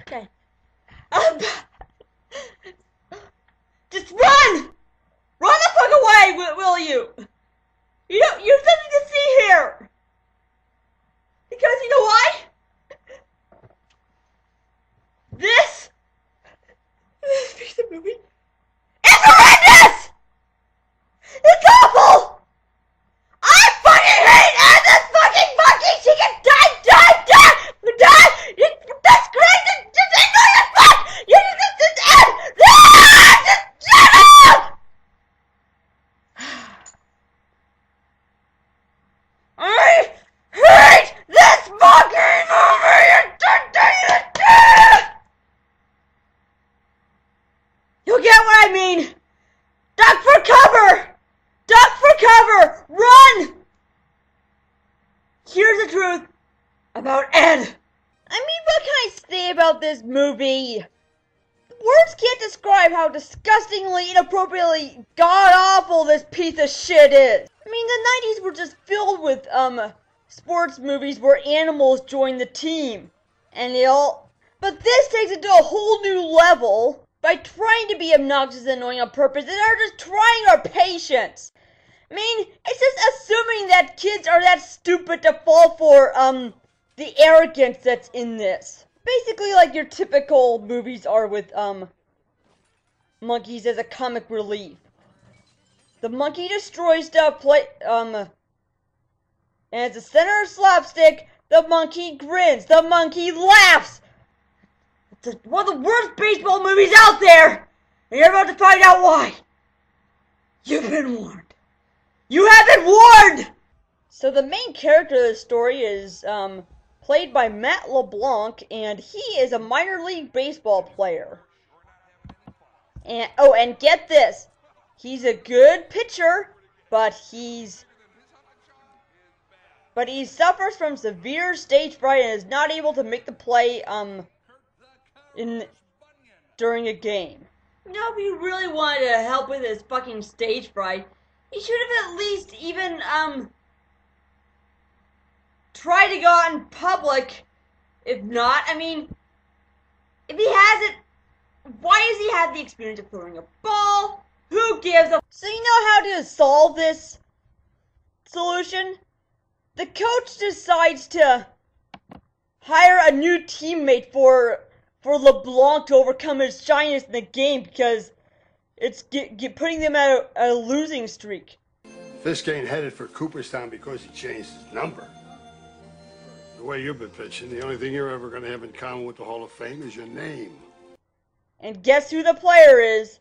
Okay. Just run! Run the fuck away, will you? You have nothing to see here! Because you know why? This piece of movie is horrendous! It's awful! I fucking hate this fucking monkey! She can die! That's crazy! Just ignore the fuck! You just end! Just shut up! I hate this fucking movie! You get what I mean? Duck for cover! Duck for cover! Run! Here's the truth about Ed. I mean, what can I say about this movie? Words can't describe how disgustingly, inappropriately god-awful this piece of shit is. I mean, the 90s were just filled with, sports movies where animals joined the team. And but this takes it to a whole new level by trying to be obnoxious and annoying on purpose and are just trying our patience. I mean, it's just assuming that kids are that stupid to fall for, the arrogance that's in this. Basically like your typical movies are with, monkeys as a comic relief. The monkey destroys stuff, and at the center of slapstick, the monkey grins, the monkey laughs! It's one of the worst baseball movies out there! And you're about to find out why! You've been warned! You have been warned! So the main character of the story is, played by Matt LeBlanc, and he is a minor league baseball player. And get this, he's a good pitcher, but he suffers from severe stage fright and is not able to make the play, during a game. You know, if you really wanted to help with his fucking stage fright, he should have at least even, try to go out in public. If not, I mean, if he hasn't, why does he have the experience of throwing a ball? Who gives a... So you know how to solve this solution? The coach decides to hire a new teammate for LeBlanc to overcome his shyness in the game because it's putting them at a losing streak. Fisk ain't headed for Cooperstown because he changed his number. The way you've been pitching, the only thing you're ever going to have in common with the Hall of Fame is your name. And guess who the player is?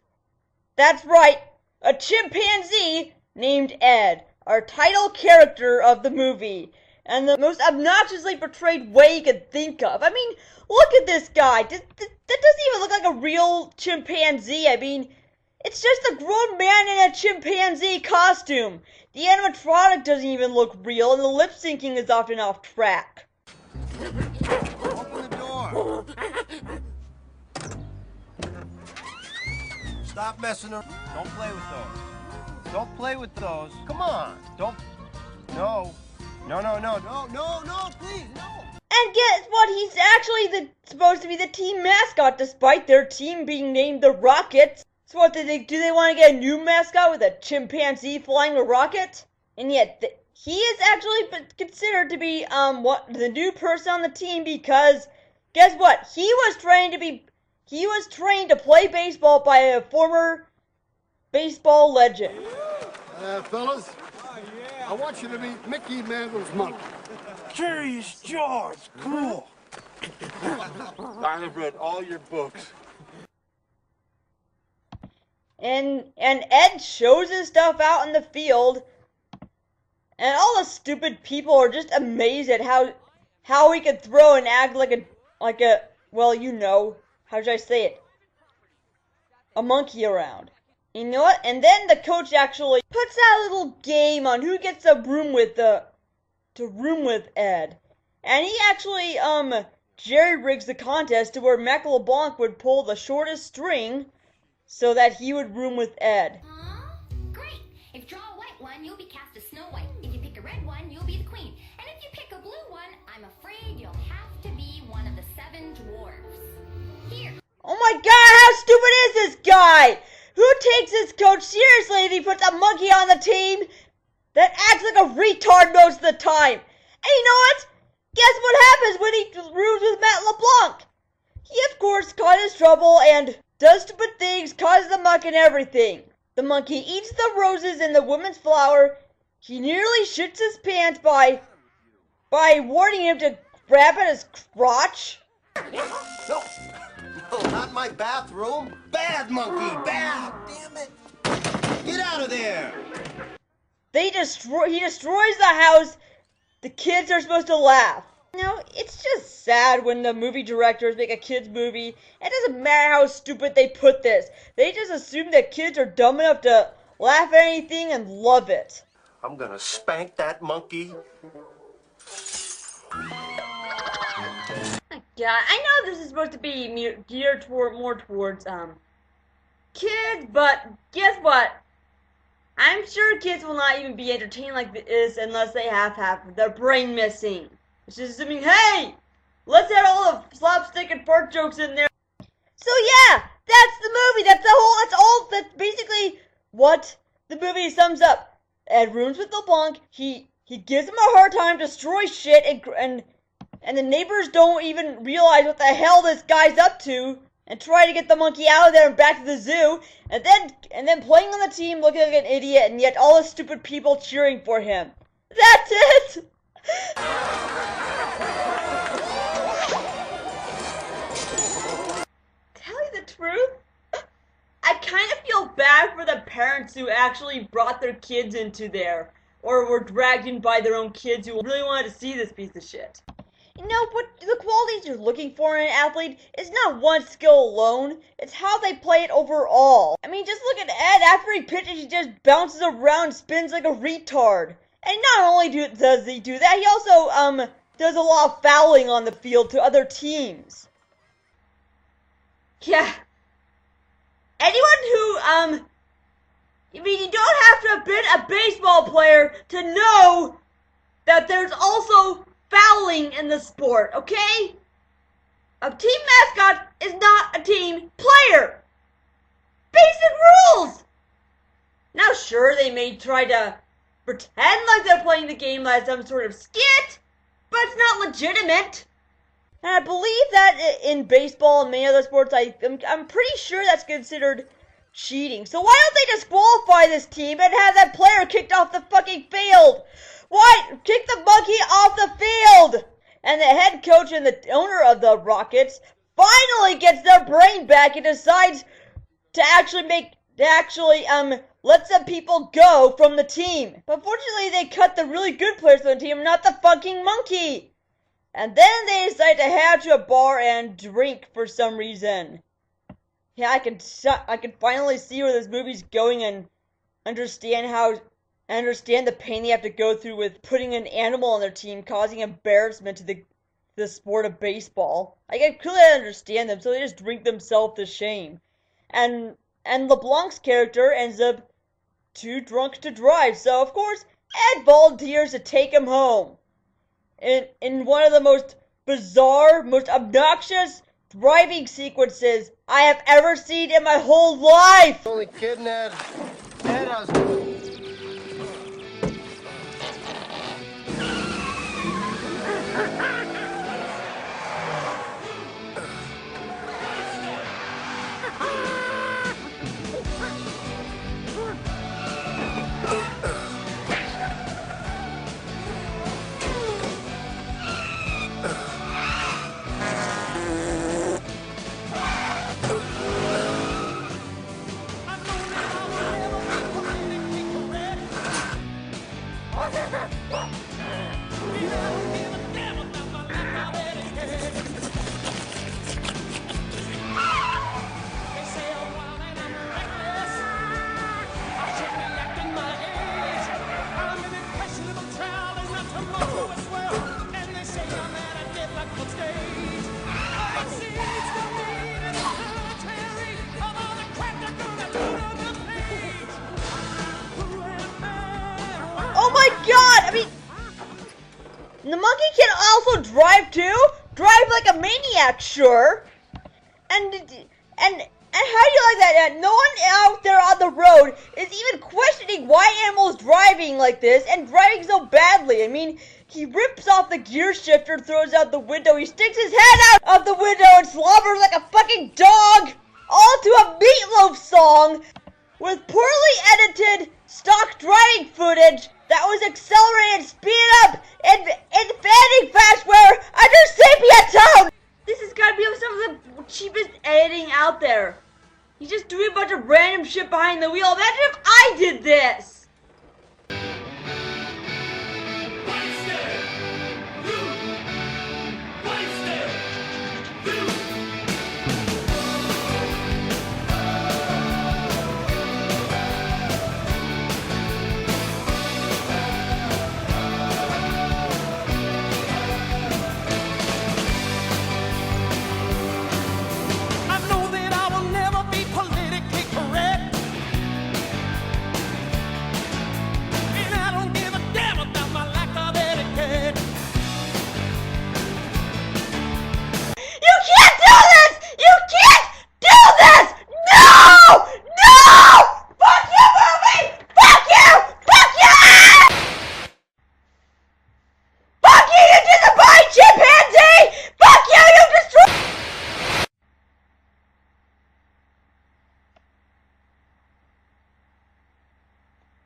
That's right, a chimpanzee named Ed, our title character of the movie, and the most obnoxiously portrayed way you could think of. I mean, look at this guy. That doesn't even look like a real chimpanzee. I mean, it's just a grown man in a chimpanzee costume. The animatronic doesn't even look real, and the lip syncing is often off track. Open the door. Stop messing around. Don't play with those. Don't play with those. Come on. Don't. No, please, no. And guess what? He's actually supposed to be the team mascot, despite their team being named the Rockets. So what, do they want to get a new mascot with a chimpanzee flying a rocket? And yet, he is actually considered to be, the new person on the team because, guess what? He was trained to play baseball by a former baseball legend. Fellas, I want you to meet Mickey Mantle's monkey. Curious George, cool. I have read all your books. And Ed shows his stuff out in the field, and all the stupid people are just amazed at how he could throw and act like a well, you know, how should I say it? A monkey around. You know what? And then the coach actually puts out a little game on who gets a room with Ed. And he actually jerry rigs the contest to where Mac LeBlanc would pull the shortest string so that he would room with Ed. Great! If you draw a white one, you'll be cast as Snow White. If you pick a red one, you'll be the Queen. And if you pick a blue one, I'm afraid you'll have to be one of the 7 dwarfs. guy? Who takes his coach seriously if he puts a monkey on the team that acts like a retard most of the time? And you know what? Guess what happens when he rooms with Matt LeBlanc? He, of course, causes trouble and does stupid things, causes a muck and everything. The monkey eats the roses in the woman's flower. He nearly shits his pants by warning him to grab at his crotch. No, not my bathroom. Bad monkey, bad. Damn it. Get out of there. He destroys the house. The kids are supposed to laugh. No, it's just sad when the movie directors make a kids movie. It doesn't matter how stupid they put this. They just assume that kids are dumb enough to laugh at anything and love it. I'm gonna spank that monkey. Yeah, I know this is supposed to be geared more towards kids, but guess what? I'm sure kids will not even be entertained like this unless they have half of their brain missing. It's just assuming, hey, let's add all the slapstick and fart jokes in there. So yeah, that's the movie. That's basically what the movie sums up. Ed rooms with LeBlanc. He gives him a hard time, destroys shit, and the neighbors don't even realize what the hell this guy's up to, and try to get the monkey out of there and back to the zoo, and then playing on the team looking like an idiot, and yet all the stupid people cheering for him. That's it! Tell you the truth, I kind of feel bad for the parents who actually brought their kids into there, or were dragged in by their own kids who really wanted to see this piece of shit. You know, what the qualities you're looking for in an athlete is not one skill alone, it's how they play it overall. I mean, just look at Ed. After he pitches, he just bounces around and spins like a retard. And not only does he do that, he also does a lot of fouling on the field to other teams. Yeah. Anyone who, I mean, you don't have to have been a baseball player to know that there's also fouling in the sport, okay? A team mascot is not a team player. Basic rules! Now sure, they may try to pretend like they're playing the game like some sort of skit, but it's not legitimate. And I believe that in baseball and many other sports, I'm pretty sure that's considered cheating. So why don't they disqualify this team and have that player kicked off the fucking field? Why? Kick the monkey off the field! And the head coach and the owner of the Rockets finally gets their brain back and decides to actually let some people go from the team. But fortunately, they cut the really good players from the team, not the fucking monkey. And then they decide to head to a bar and drink for some reason. Yeah, I can finally see where this movie's going and understand the pain they have to go through with putting an animal on their team, causing embarrassment to the sport of baseball. I can clearly understand them, so they just drink themselves to shame. And LeBlanc's character ends up too drunk to drive, so of course Ed volunteers to take him home. In one of the most bizarre, most obnoxious driving sequences I have ever seen in my whole life! Only kidding, Ed. Ed, I was... Oh my god! I mean, the monkey can also drive too? Drive like a maniac, sure. And And how do you like that, Ed? No one out there on the road is even questioning why Animal's driving like this and driving so badly. I mean, he rips off the gear shifter, throws out the window, he sticks his head out of the window and slobbers like a fucking dog, all to a Meatloaf song with poorly edited stock driving footage that was accelerated, speeded up, and fanning fast where under sepia tone. This has got to be some of the cheapest editing out there. He's just doing a bunch of random shit behind the wheel. Imagine if I did this!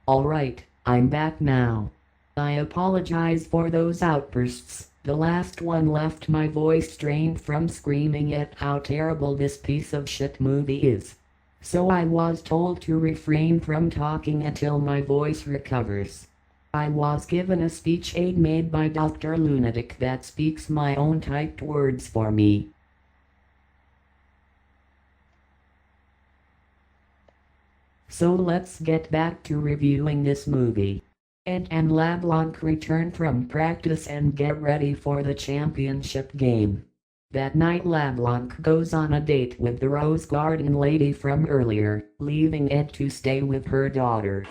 Alright, I'm back now. I apologize for those outbursts. The last one left my voice strained from screaming at how terrible this piece of shit movie is. So I was told to refrain from talking until my voice recovers. I was given a speech aid made by Dr. Lunatic that speaks my own typed words for me. So let's get back to reviewing this movie. Ed and LeBlanc return from practice and get ready for the championship game. That night LeBlanc goes on a date with the Rose Garden lady from earlier, leaving Ed to stay with her daughter.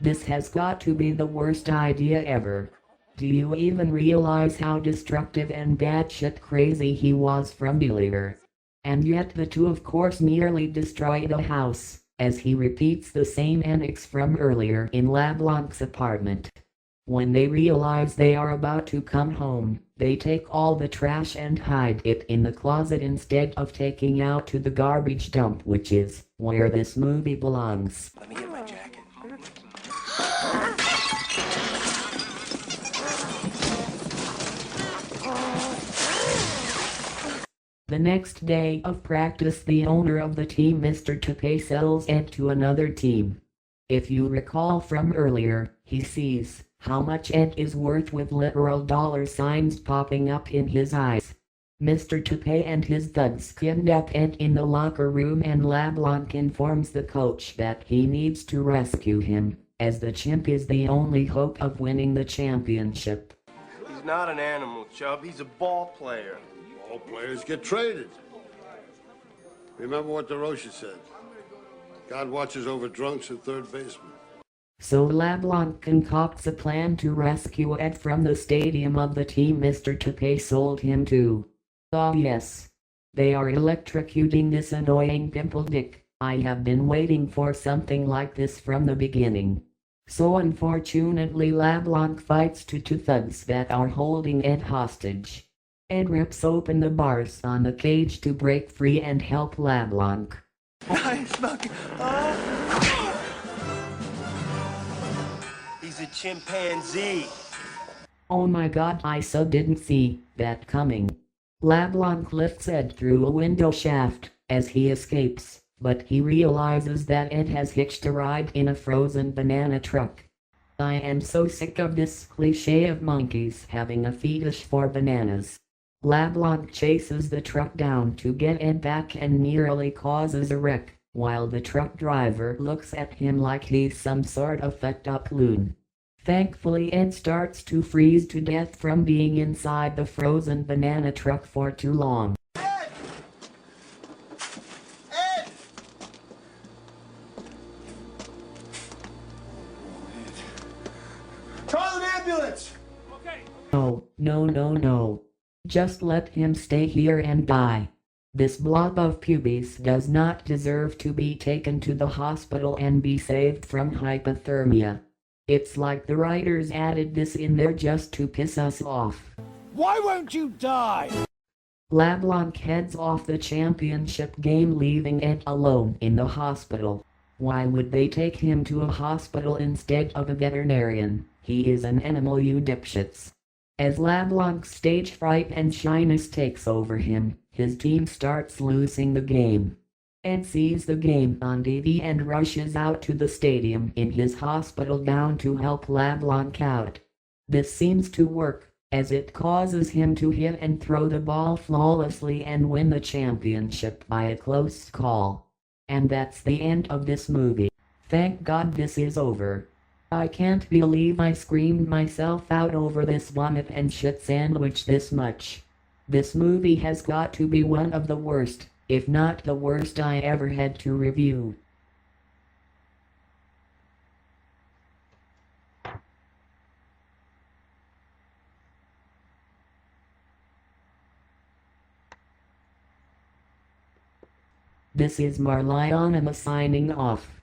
This has got to be the worst idea ever. Do you even realize how destructive and batshit crazy he was from earlier? And yet the two of course nearly destroy the house, as he repeats the same antics from earlier in LeBlanc's apartment. When they realize they are about to come home, they take all the trash and hide it in the closet instead of taking out to the garbage dump, which is where this movie belongs. Let me get my jacket. The next day of practice, the owner of the team, Mr. Tape, sells Ed to another team. If you recall from earlier, he sees how much Ed is worth with literal dollar signs popping up in his eyes. Mr. Tape and his thugs kidnap Ed in the locker room, and LeBlanc informs the coach that he needs to rescue him, as the chimp is the only hope of winning the championship. He's not an animal, Chubb. He's a ball player. All players get traded. Remember what DeRoche said. God watches over drunks at third baseman. So LeBlanc concocts a plan to rescue Ed from the stadium of the team Mr. Tape sold him to. Oh yes. They are electrocuting this annoying pimple dick. I have been waiting for something like this from the beginning. So unfortunately LeBlanc fights two thugs that are holding Ed hostage. Ed rips open the bars on the cage to break free and help LeBlanc. Nice, Monkey. He's a chimpanzee. Oh my god, I so didn't see that coming. LeBlanc lifts Ed through a window shaft as he escapes, but he realizes that Ed has hitched a ride in a frozen banana truck. I am so sick of this cliché of monkeys having a fetish for bananas. LeBlanc chases the truck down to get Ed back and nearly causes a wreck, while the truck driver looks at him like he's some sort of fucked up loon. Thankfully Ed starts to freeze to death from being inside the frozen banana truck for too long. Ed! Ed! Call an ambulance! ambulance! No, no, no, no. Just let him stay here and die. This blob of pubes does not deserve to be taken to the hospital and be saved from hypothermia. It's like the writers added this in there just to piss us off. Why won't you die? LeBlanc heads off the championship game, leaving Ed alone in the hospital. Why would they take him to a hospital instead of a veterinarian? He is an animal, you dipshits. As LeBlanc's stage fright and shyness takes over him, his team starts losing the game. Ed sees the game on TV and rushes out to the stadium in his hospital gown to help LeBlanc out. This seems to work, as it causes him to hit and throw the ball flawlessly and win the championship by a close call. And that's the end of this movie. Thank God this is over. I can't believe I screamed myself out over this vomit and shit sandwich this much. This movie has got to be one of the worst, if not the worst I ever had to review. This is Marliana signing off.